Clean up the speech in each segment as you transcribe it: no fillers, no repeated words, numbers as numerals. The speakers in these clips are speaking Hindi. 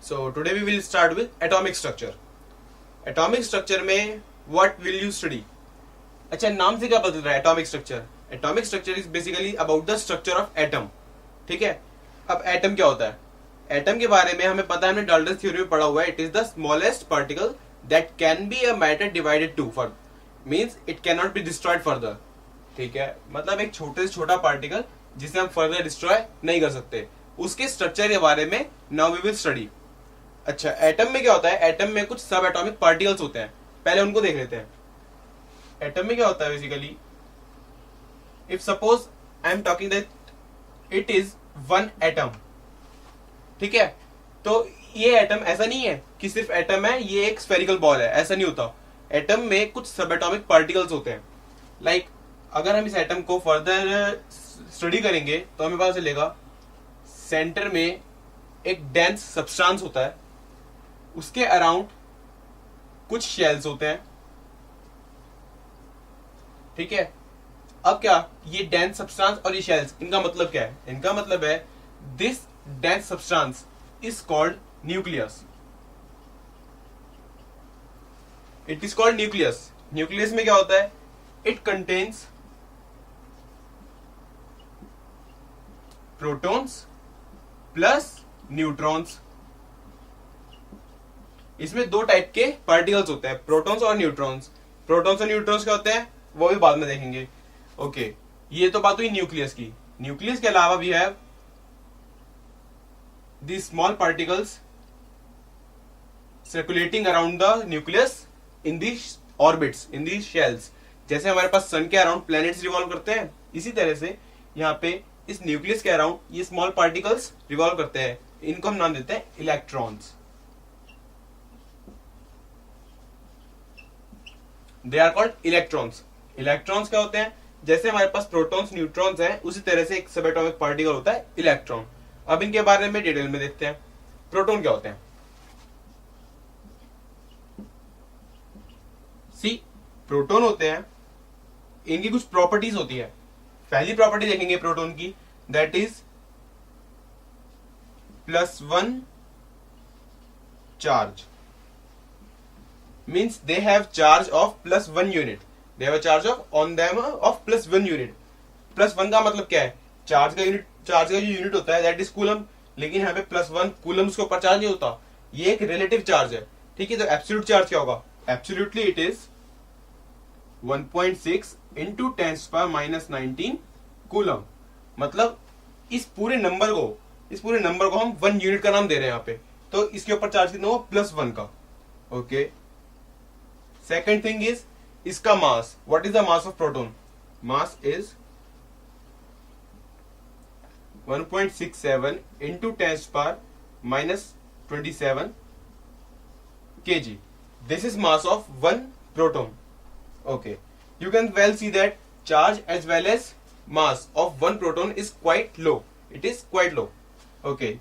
So today we will start with atomic structure. Atomic structure में what will you study? अच्छा, नाम से क्या बदल रहा है atomic structure? Atomic structure is basically about the structure of atom. ठीक है. अब एटम क्या होता है? एटम के बारे में हमें पता है, हमने डाल्टन थ्योरी में पढ़ा हुआ है. It is the smallest particle that can be a matter divided to for means it can not be destroyed further. ठीक है, मतलब एक छोटे से छोटा पार्टिकल जिसे हम फर्दर डिस्ट्रॉय नहीं कर सकते, उसके स्ट्रक्चर के बारे में नाउ वी विल स्टडी. अच्छा, एटम में क्या होता है? एटम में कुछ सब एटॉमिक पार्टिकल्स होते हैं, पहले उनको देख लेते हैं. एटम में क्या होता है basically? If suppose I am talking that it is one atom. ठीक है, तो ये एटम ऐसा नहीं है कि सिर्फ एटम है, ये एक स्फेरिकल बॉल है, ऐसा नहीं होता. एटम में कुछ सब एटॉमिक पार्टिकल्स होते हैं. लाइक अगर हम इस एटम को फर्दर स्टडी करेंगे तो हमें पता चलेगा सेंटर में एक डेंस सब्सटेंस होता है, उसके अराउंड कुछ शेल्स होते हैं. ठीक है, अब क्या ये डेंस सब्सटेंस और ये शेल्स, इनका मतलब क्या है? इनका मतलब है this dense substance is called nucleus. It is called nucleus. Nucleus में क्या होता है? It contains protons plus neutrons. इसमें दो टाइप के पार्टिकल्स होते हैं, प्रोटॉन्स और न्यूट्रॉन्स. प्रोटॉन्स और न्यूट्रॉन्स क्या होते हैं वो भी बाद में देखेंगे. ओके, ये तो बात हुई न्यूक्लियस की. न्यूक्लियस के अलावा भी है the small particles circulating around the nucleus in the orbits, in the shells. जैसे हमारे पास सन के अराउंड प्लैनेट्स रिवॉल्व करते हैं, इसी तरह से यहाँ पे इस न्यूक्लियस के अराउंड ये स्मॉल पार्टिकल्स रिवॉल्व करते हैं. इनको हम नाम देते हैं electrons. They are called electrons. Electrons क्या होते हैं? जैसे हमारे पास प्रोटॉन्स न्यूट्रॉन्स हैं, उसी तरह से एक सब एटॉमिक पार्टिकल होता है इलेक्ट्रॉन. अब इनके बारे में डिटेल में देखते हैं. प्रोटॉन क्या होते हैं? सी, प्रोटॉन होते हैं, इनकी कुछ प्रॉपर्टीज होती है. पहली प्रॉपर्टी देखेंगे प्रोटॉन की, that is +1 charge. means they have charge of +1 unit. They have a charge of on them of +1 unit. +1 का मतलब क्या है? चार्ज का यूनिट, चार्ज का जो यूनिट होता है दैट इज कूलम. लेकिन यहाँ पे +1 कूलम के ऊपर चार्ज नहीं होता, ये एक रिलेटिव चार्ज है. ठीक है, तो एब्सोल्यूट चार्ज क्या होगा? Absolutely it is 1.6 into 10⁻19 coulomb. मतलब इस पूरे नंबर को हम 1 यूनिट का नाम दे रहे हैं यहाँ पे. तो इसके ऊपर चार्ज कितना हुआ? +1 का. ओके. Second thing is इसका मास. What is the mass of proton? Mass is 1.67 into 10⁻27 kg. This is mass of one proton. Okay. You can well see that charge as well as mass of one proton is quite low. It is quite low. Okay.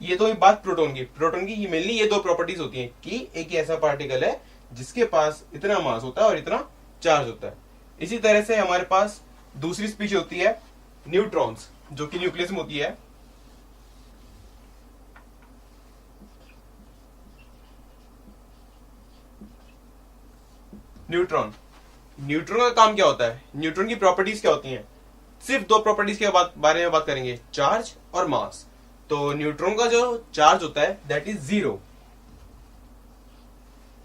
ये तो बात प्रोटॉन की. प्रोटॉन की मेनली ये दो प्रॉपर्टीज होती हैं कि एक ऐसा पार्टिकल है जिसके पास इतना मास होता है और इतना चार्ज होता है. इसी तरह से हमारे पास दूसरी स्पीशीज होती है न्यूट्रॉन्स, जो कि न्यूक्लियस में होती है. न्यूट्रॉन का काम क्या होता है? न्यूट्रॉन की प्रॉपर्टीज क्या होती हैं? सिर्फ दो प्रॉपर्टीज के बारे में बात करेंगे, चार्ज और मास. तो न्यूट्रॉन का जो चार्ज होता है दैट इज 0.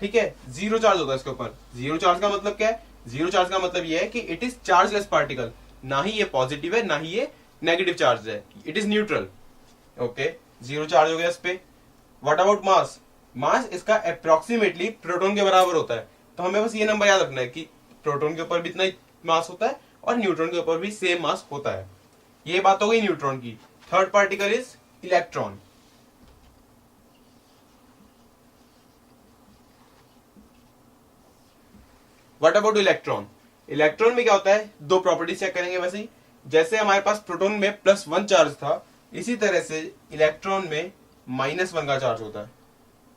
ठीक है, 0 चार्ज होता है इसके ऊपर. 0 चार्ज का मतलब क्या है? 0 चार्ज का मतलब ये है कि इट इज चार्जलेस पार्टिकल. ना ही ये पॉजिटिव है, ना ही ये नेगेटिव चार्ज है. It is neutral. Okay, 0 charge हो गया इस पे. What about mass? मास इसका अप्रोक्सीमेटली प्रोटॉन के बराबर होता है. तो हमें बस ये नंबर याद रखना है कि प्रोटॉन के ऊपर भी इतना ही मास होता है और न्यूट्रॉन के ऊपर भी सेम मास होता है. ये बात हो गई न्यूट्रॉन की. Third particle is electron. What about electron? Electron में क्या होता है? दो प्रॉपर्टीज चेक करेंगे. वैसे ही जैसे हमारे पास प्रोटॉन में +1 चार्ज था, इसी तरह से इलेक्ट्रॉन में -1 का चार्ज होता है.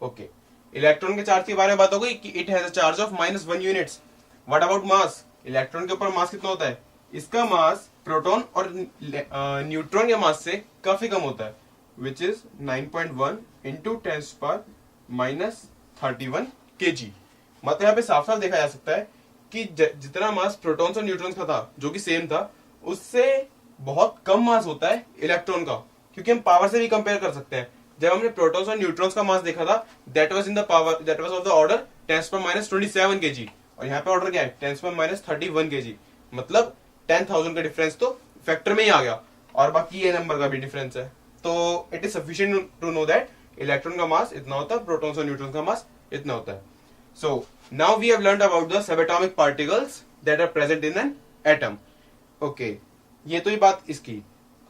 ओके, इलेक्ट्रॉन के चार्ज के बारे में बात हो गई कि it has a charge of -1 units. What about mass? Electron के ऊपर मास कितना होता है? इसका मास प्रोटॉन और न्यूट्रॉन के मास से काफी कम होता है. Which is 9.1 into 10⁻31 kg। मतलब यहाँ पे साफ साफ देखा जा सकता है कि जितना मास प्रोटॉन्स और न्यूट्रॉन्स का था, जो कि सेम था, उससे बहुत कम मास होता है इलेक्ट्रॉन का, क्योंकि हम पावर से भी कंपेयर कर सकते हैं। जब हमने प्रोटॉन्स और न्यूट्रॉन्स का मास देखा था, that was in the power, that was of the order 10⁻27 kg, और यहाँ पे ऑर्डर क्या है 10⁻31 kg। मतलब 10,000 का डिफरेंस तो फैक्टर में ही आ गया, और बाकी ये नंबर का भी डिफरेंस है। तो it is sufficient to know that electron का मास इतना होता है, प्रोटॉन्स और न्यूट्रॉन्स का मास इतना होता है। So now we have learned about the subatomic particles that are present in an atom. Okay, ये तो ही बात इसकी।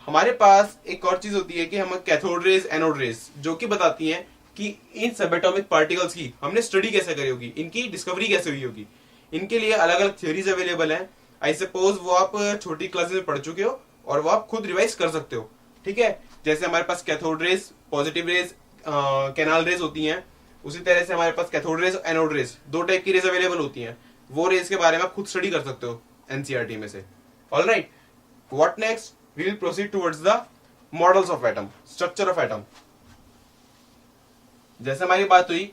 हमारे पास एक और चीज होती है कि हम कैथोड रेज, एनोड रेज, जो कि बताती हैं कि इन सबएटॉमिक पार्टिकल्स की हमने स्टडी कैसे करी होगी, इनकी डिस्कवरी कैसे हुई होगी। इनके लिए अलग अलग थ्योरीज अवेलेबल हैं। आई सपोज वो आप छोटी क्लासेस में पढ़ चुके हो और वो आप खुद रिवाइज कर सकते हो, ठीक है। जैसे हमारे पास cathode rays, positive rays, canal rays होती हैं, उसी तरह से हमारे पास कैथोड रेज, एनोड रेज, दो टाइप की रेज अवेलेबल होती हैं। वो रेज के बारे में आप खुद स्टडी कर सकते हो एनसीईआरटी में से। Alright, what next, we will proceed towards the models of atom, structure of atom. जैसे हमारी बात हुई